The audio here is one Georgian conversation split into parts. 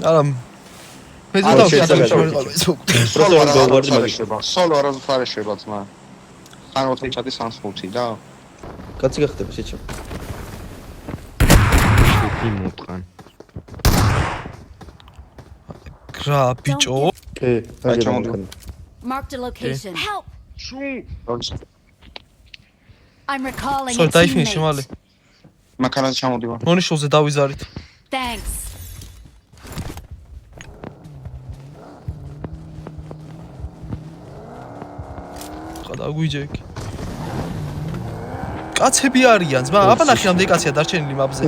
არა მე ზედავ სოლო არ უთარეშება ძმა. ან 4 ჩადის ან 5 და კაცი გახდება შეჭა. იმოყან. გრა ბიჭო კი, აი ჩამოდი. Marked a location. Help! შუ I'm recalling სულ a დაიფინიშე მალე teammate. მანქანაზე ჩამოდივარ. მონიშულზე დავიზარით Thanks. გადაგვიჯეკი კაცები არიან ძმა აბა ნახე რამდენი კაცია დარჩენილი მაპზე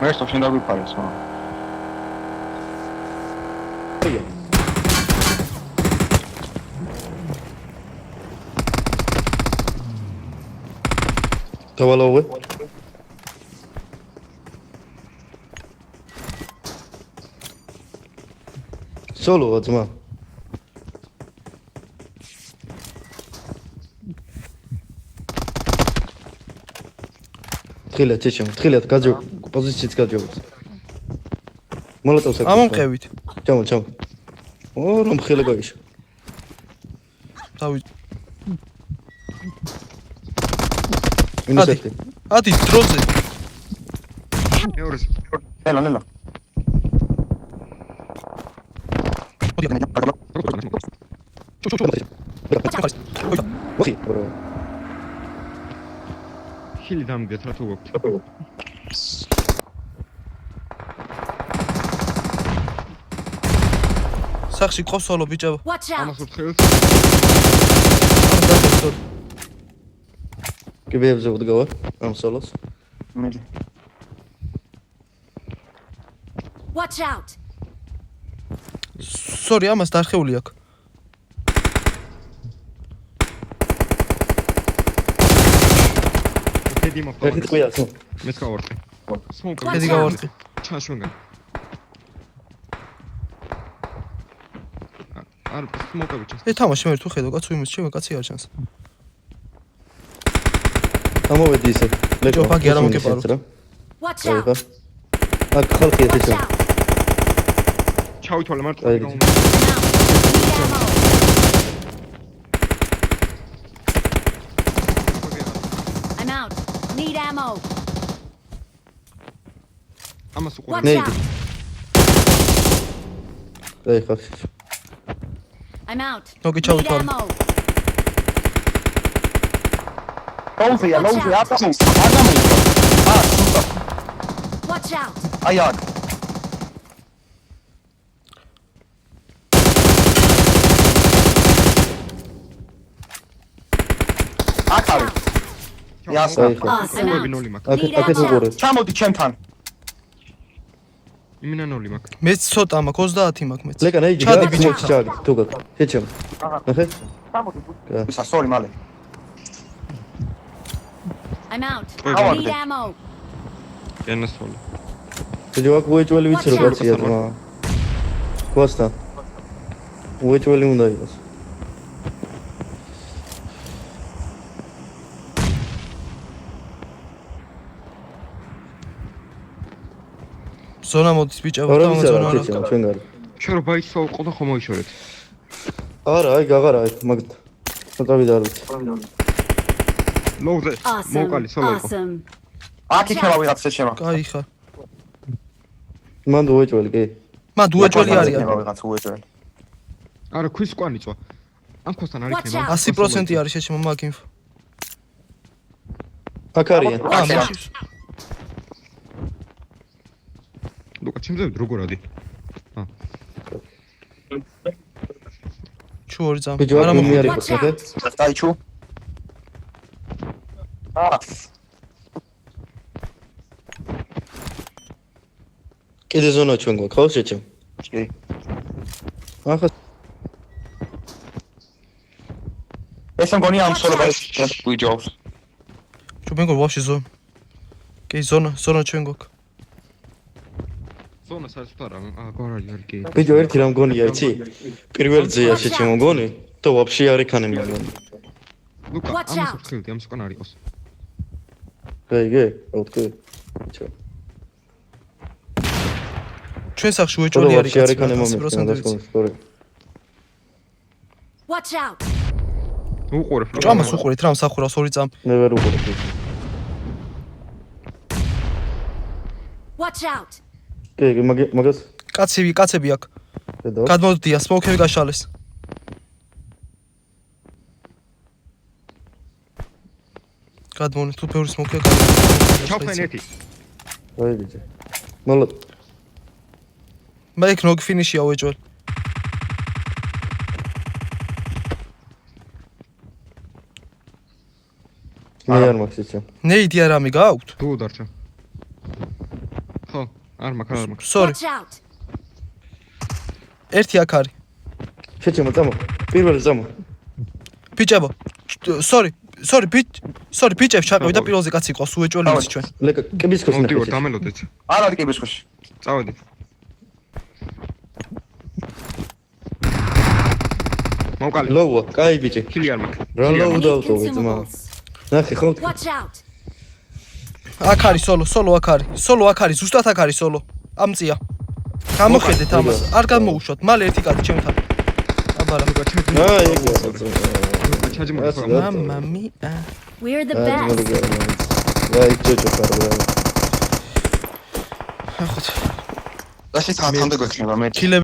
მე შენ დაგვიფარეს მა. დავალოვე. სოლოა ძმა. თხილად შეჭამ, თხილად გაძო პოზიციით გაძოვოთ. მოლოტოვს ამომყევით ჩამო. ო რომ ხილე გაიშ. დავი მინუსეთი. ადი დროზე მეორეს. ნელა. მოხი, ბრო. ხილი დამგეთ რა თუ გვაქვს. სახში ყავს სოლო ბიჭო Watch out! ამას ვთხილს. კიბეებზე ვდგავარ ამ სოლოს. მე Watch out! სორი ამას დარხეული აქვს დედი მოხდა. ერთი ტყვია ხო? მეც გავარდი. სმოკ. ედი გავარდი ჩაშუნგან. არ სმოკები ჩას. თამაში მე თუ ხედავ კაცო იმის ჩემი კაცი არ ჩანს ამოვედი ისე. ბიჭო, ბაგი არა მოგეპარო. Watch აი out! ხა. აქ ხალხია Watch ესე. out! ჩავითვალე მარტო. აი, I'm out. Need ammo. ამას უყურე. Watch Neydi? out. აი ხა. I'm out. Okay, Need ჩავიტვალე. ammo. ლოუზია Watch out. ადამიანი. Watch out. აი აქ. აქ არის. იასა. აი ხა. Awesome. უები ნოლი მაქვს. აქეთ უყურე. ჩამოდი ჩემთან. იმინა ნოლი მაქვს. მეც ცოტა მაქვს 30 მაქვს მეც ლეკან აი ჩადი ბიჭო ჩადი თუ გაკ. შეჭამ. ნახე? ისა სორი მალე. I'm out. How are Need they? ammo. ენასოლი. შეჭო აქ უეჭველი ვიცი რა კაცია ძმა. კოსტა. უეჭველი უნდა იყოს. ზონა მოდის ბიჭო არა და ვიცი რა ზონა შეჭამ ჩვენ გარი. შენ რო ბაიცვა უყო ხომ მოიშორეთ. არა აი გაღარა აი მაგ ცოტავი და არ ვიცი. ლოუზე. Awesome. მოვყალი სოლო იყო. Awesome. აქ იქნება ვიღაც შეჩემა. კაი ხარ მან უეჭველი კი. მან დუეჭველი არიან ვიღაც უეჭველი. არა ქვის კვანი წვა. ამ ქოსთან არ Watch იქნება. out. 100% არის შეჩემო მაგ ინფო აქ არიან. მაშინ ლუკა ჩემზე როგორ ადი? ჩუ ორი ძამ ბიჭო არა აქ მე არ მოხდა იყოს ნახე. დაიჩუ. კიდე ზონა ჩვენ გვაქვს ხო შეჭამ. კი. ახლა ეს მგონი ამ სოლობას ვიჯობს. ჩუ მეგო ვაფშე ზონა კი ზონა ჩვენ გვაქვს ზონა საერთოდ არა. გვარალი არ კი. ბიჭო ერთი რამ გონია იცი? პირველ ძეა შეჭამ მგონი და ვაფშე არ იქანე მგონი. ლუკა, Watch ამას out. ვთხილდი, ამას უკან არ იყოს. გაიგე? აუთქი. ჩა. ჩვენ სახში უეჭველი არის ვაფშე არ კაცი ეკანე რა, მომენტი, 100% მაგას ვიცი. სწორი. Watch out! უყურებ. ჭამას უყურით რა მსახურავს 2 წამ. მე ვერ უყურებ. Watch out! კი, მაგას კაცები აქ. დედო. გადმოდდია, სმოქები გაშალეს. გადმონი თუ ბევრი სმოქია გადმონი. ჩავხენ ერთი. აი ბიჭი. მოლოდ. მე იქ ნოგი ფინიშია უეჭველი. მე არ მაქვს ისე. ნეიდი არ ამი გააქვთ? დუ დარჩა. ხო, არ მაქვს. Sorry, Watch out! ერთი აქ არის. შეჭამო, წამო. პირველი წამო. ბიჭებო. Sorry, ბიჭებს ჩაყევი და პირველზე კაცი იყოს უეჭველი ის ჩვენ. ლეკა, კიბისკოს მოდივარ, ნახე. დამელოდეთ. არ არის კიბისკოში. წავედით. მოვკალი. ლოუა, კაი ბიჭი. ხილი არ მაქვს. რა I ლოუ need დავტოვე ძმა. consumables. ნახე ხო? Watch out! აქ არის სოლო აქ არის. სოლო აქ არის, ზუსტად აქ არის სოლო. ამწია. გამოხედეთ ამას. არ გამოუშვათ. მალე ერთი კაცი ჩემთან. აბარა. ლუკა ჩაჯი. აი ეგ ასე. ლუკა ჩაჯი ასე, მოხდა. რა. მამა მია. We're the აი best. მოგიგე. აი ჯოჯო კარგია. ახოთ. და შეიძლება თამდე გვექნება მე. კილები